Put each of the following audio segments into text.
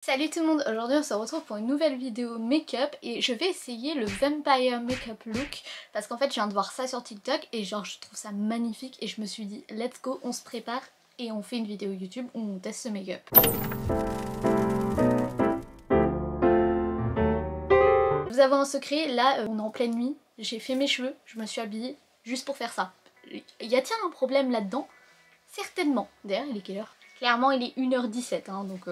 Salut tout le monde, aujourd'hui on se retrouve pour une nouvelle vidéo make-up et je vais essayer le Vampire Makeup Look parce qu'en fait je viens de voir ça sur TikTok et genre je trouve ça magnifique et je me suis dit let's go, on se prépare et on fait une vidéo YouTube où on teste ce make-up. Vous avez un secret, là on est en pleine nuit, j'ai fait mes cheveux, je me suis habillée juste pour faire ça. Y a-t-il un problème là-dedans? Certainement. D'ailleurs il est quelle heure? Clairement il est 1h17 hein, donc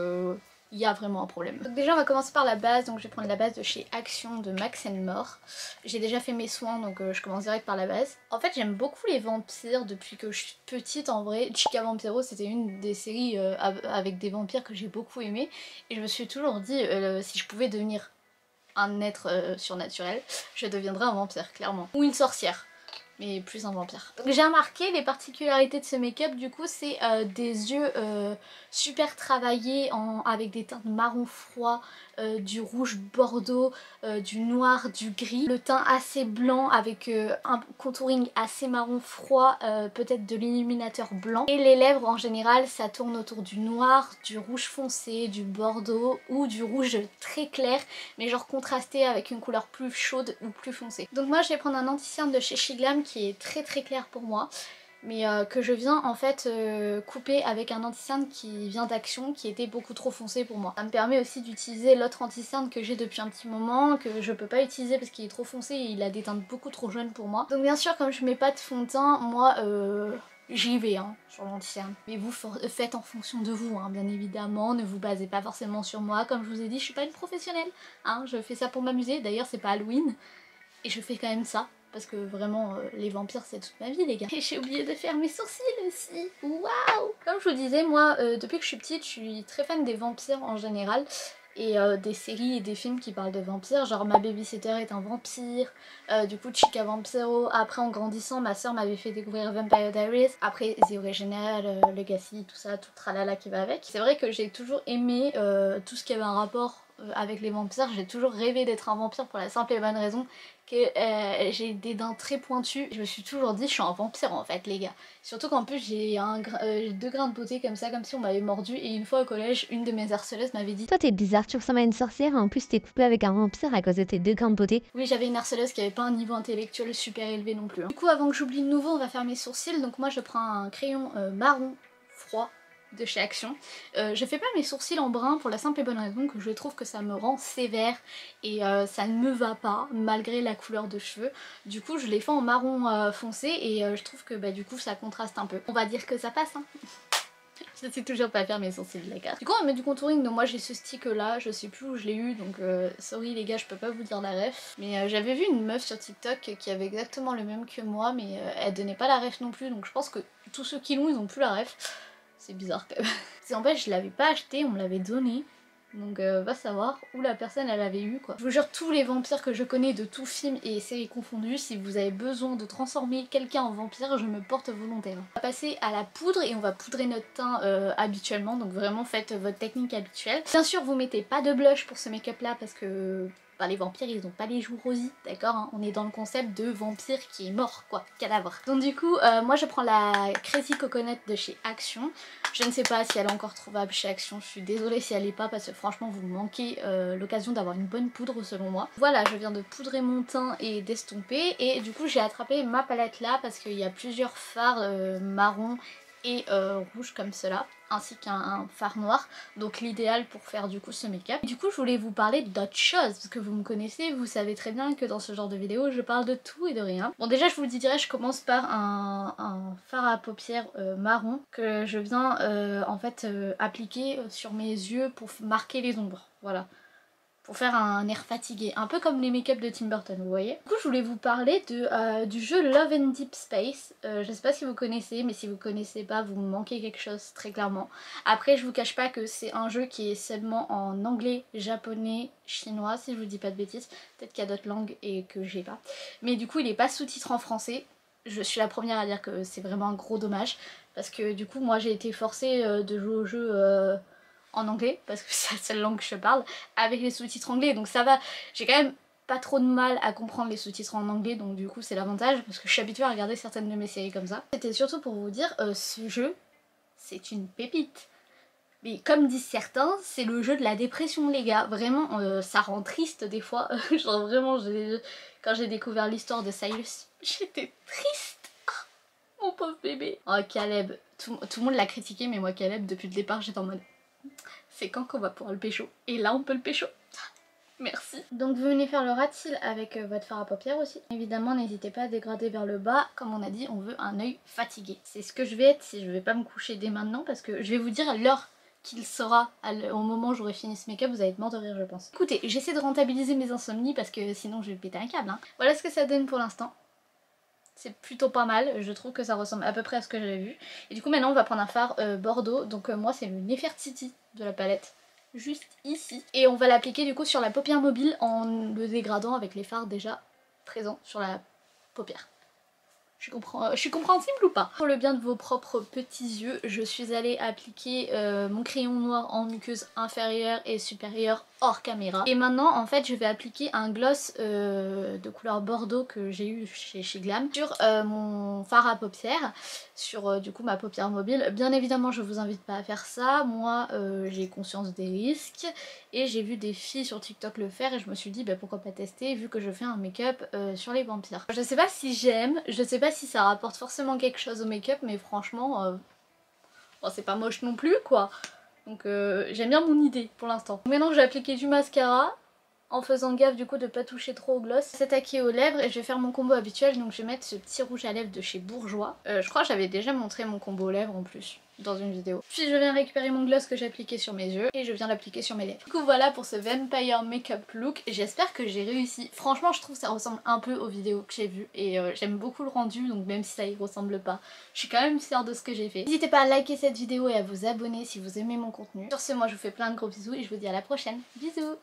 il y a vraiment un problème. Donc déjà on va commencer par la base, donc je vais prendre la base de chez Action de Max More. J'ai déjà fait mes soins donc je commence direct par la base. En fait j'aime beaucoup les vampires depuis que je suis petite en vrai. Chica Vampiro c'était une des séries avec des vampires que j'ai beaucoup aimé. Et je me suis toujours dit si je pouvais devenir un être surnaturel, je deviendrais un vampire clairement. Ou une sorcière. Mais plus un vampire. Donc j'ai remarqué les particularités de ce make-up du coup c'est des yeux super travaillés avec des teintes marron froid, du rouge bordeaux, du noir, du gris. Le teint assez blanc avec un contouring assez marron froid, peut-être de l'illuminateur blanc. Et les lèvres en général ça tourne autour du noir, du rouge foncé, du bordeaux ou du rouge très clair mais genre contrasté avec une couleur plus chaude ou plus foncée. Donc moi je vais prendre un anti-cerne de chez Shiglam qui est très très clair pour moi mais que je viens en fait couper avec un anti-cerne qui vient d'Action qui était beaucoup trop foncé pour moi. Ça me permet aussi d'utiliser l'autre anti-cerne que j'ai depuis un petit moment que je peux pas utiliser parce qu'il est trop foncé et il a des teintes beaucoup trop jeunes pour moi. Donc bien sûr comme je mets pas de fond de teint, moi j'y vais hein, sur l'anti-cerne. Mais vous faites en fonction de vous hein, bien évidemment, ne vous basez pas forcément sur moi. Comme je vous ai dit je suis pas une professionnelle, hein, je fais ça pour m'amuser, d'ailleurs c'est pas Halloween et je fais quand même ça. Parce que vraiment, les vampires c'est toute ma vie les gars. Et j'ai oublié de faire mes sourcils aussi. Waouh! Comme je vous disais, moi, depuis que je suis petite, je suis très fan des vampires en général. Et des séries et des films qui parlent de vampires. Genre Ma Babysitter est un vampire. Du coup Chica Vampiro. Après en grandissant, ma soeur m'avait fait découvrir Vampire Diaries. Après The Original, Legacy, tout ça, tout tralala qui va avec. C'est vrai que j'ai toujours aimé tout ce qui avait un rapport avec les vampires. J'ai toujours rêvé d'être un vampire pour la simple et bonne raison que j'ai des dents très pointues. Je me suis toujours dit je suis un vampire en fait les gars. Surtout qu'en plus j'ai 2 grains de beauté comme ça, comme si on m'avait mordu. Et une fois au collège, une de mes harceleuses m'avait dit Toi t'es bizarre, tu ressembles à une sorcière et en plus t'es couplée avec un vampire à cause de tes deux grandes beautés. oui, j'avais une harceleuse qui avait pas un niveau intellectuel super élevé non plus. Du coup avant que j'oublie de nouveau on va faire mes sourcils. Donc moi je prends un crayon marron froid de chez Action. Je fais pas mes sourcils en brun pour la simple et bonne raison que je trouve que ça me rend sévère et ça ne me va pas malgré la couleur de cheveux. Du coup je les fais en marron foncé et je trouve que bah, du coup ça contraste un peu. On va dire que ça passe hein. Je sais toujours pas faire mes sourcils d'accord. Du coup on met du contouring, donc moi j'ai ce stick là, je sais plus où je l'ai eu donc sorry les gars je peux pas vous dire la ref. Mais j'avais vu une meuf sur TikTok qui avait exactement le même que moi mais elle donnait pas la ref non plus, donc je pense que tous ceux qui l'ont ils ont plus la ref. C'est bizarre quand même. En fait je l'avais pas acheté, on me l'avait donné. Donc va savoir où la personne elle avait eu quoi. Je vous jure tous les vampires que je connais de tout film et séries confondues, si vous avez besoin de transformer quelqu'un en vampire, je me porte volontaire. On va passer à la poudre et on va poudrer notre teint habituellement, donc vraiment faites votre technique habituelle. Bien sûr vous mettez pas de blush pour ce make-up là parce que bah, les vampires ils ont pas les joues rosy, d'accord hein. On est dans le concept de vampire qui est mort quoi, cadavre. Donc du coup moi je prends la Crazy Coconut de chez Action. Je ne sais pas si elle est encore trouvable chez Action, je suis désolée si elle est pas parce que franchement vous manquez l'occasion d'avoir une bonne poudre selon moi. Voilà, je viens de poudrer mon teint et d'estomper et du coup j'ai attrapé ma palette là parce qu'il y a plusieurs fards marron et rouge comme cela, ainsi qu'un fard noir, donc l'idéal pour faire du coup ce make-up. Du coup je voulais vous parler d'autre chose, parce que vous me connaissez, vous savez très bien que dans ce genre de vidéo je parle de tout et de rien. Bon déjà je vous le dirais, je commence par un fard à paupières marron que je viens en fait appliquer sur mes yeux pour marquer les ombres, voilà. Pour faire un air fatigué, un peu comme les make-up de Tim Burton, vous voyez. Du coup je voulais vous parler du jeu Love and Deep Space. Je sais pas si vous connaissez, mais si vous connaissez pas vous me manquez quelque chose très clairement. Après je vous cache pas que c'est un jeu qui est seulement en anglais, japonais, chinois si je vous dis pas de bêtises. Peut-être qu'il y a d'autres langues et que j'ai pas. Mais du coup il est pas sous-titré en français. Je suis la première à dire que c'est vraiment un gros dommage. Parce que du coup moi j'ai été forcée de jouer au jeu en anglais parce que c'est la seule langue que je parle avec les sous-titres anglais, donc ça va, j'ai quand même pas trop de mal à comprendre les sous-titres en anglais, donc du coup c'est l'avantage parce que je suis habituée à regarder certaines de mes séries comme ça. C'était surtout pour vous dire ce jeu c'est une pépite. Mais comme disent certains, c'est le jeu de la dépression les gars. Vraiment, ça rend triste des fois. Genre vraiment, quand j'ai découvert l'histoire de Cyrus, j'étais triste. Ah, mon pauvre bébé. Oh Caleb, tout le monde l'a critiqué, mais moi Caleb, depuis le départ, j'étais en mode... C'est quand qu'on va pouvoir le pécho? Et là on peut le pécho. Merci. Donc vous venez faire le ras de cils avec votre fard à paupières aussi. Évidemment n'hésitez pas à dégrader vers le bas. Comme on a dit, on veut un œil fatigué. C'est ce que je vais être si je vais pas me coucher dès maintenant, parce que je vais vous dire l'heure qu'il sera au moment où j'aurai fini ce make-up, vous allez être mort de rire je pense. Écoutez, j'essaie de rentabiliser mes insomnies parce que sinon je vais péter un câble. Hein. Voilà ce que ça donne pour l'instant. C'est plutôt pas mal, je trouve que ça ressemble à peu près à ce que j'avais vu. Et du coup maintenant on va prendre un fard Bordeaux, donc moi c'est le Nefertiti de la palette, juste ici. Et on va l'appliquer du coup sur la paupière mobile en le dégradant avec les fards déjà présents sur la paupière. Je suis compréhensible ou pas? Pour le bien de vos propres petits yeux, je suis allée appliquer mon crayon noir en muqueuse inférieure et supérieure hors caméra. Et maintenant en fait je vais appliquer un gloss de couleur bordeaux que j'ai eu chez Glam sur mon fard à paupières, sur du coup ma paupière mobile. Bien évidemment je vous invite pas à faire ça, moi j'ai conscience des risques et j'ai vu des filles sur TikTok le faire et je me suis dit bah, pourquoi pas tester vu que je fais un make-up sur les vampires. Je sais pas si j'aime, je sais pas si ça rapporte forcément quelque chose au make-up mais franchement bon, c'est pas moche non plus quoi. Donc j'aime bien mon idée pour l'instant. Maintenant je vais appliquer du mascara en faisant gaffe du coup de pas toucher trop au gloss. S'attaquer aux lèvres et je vais faire mon combo habituel, donc je vais mettre ce petit rouge à lèvres de chez Bourjois. Je crois que j'avais déjà montré mon combo aux lèvres en plus dans une vidéo. Puis je viens récupérer mon gloss que j'ai appliqué sur mes yeux et je viens l'appliquer sur mes lèvres. Du coup voilà pour ce Vampire Makeup Look, j'espère que j'ai réussi. Franchement je trouve que ça ressemble un peu aux vidéos que j'ai vues et j'aime beaucoup le rendu, donc même si ça y ressemble pas, je suis quand même fière de ce que j'ai fait. N'hésitez pas à liker cette vidéo et à vous abonner si vous aimez mon contenu. Sur ce moi je vous fais plein de gros bisous et je vous dis à la prochaine. Bisous.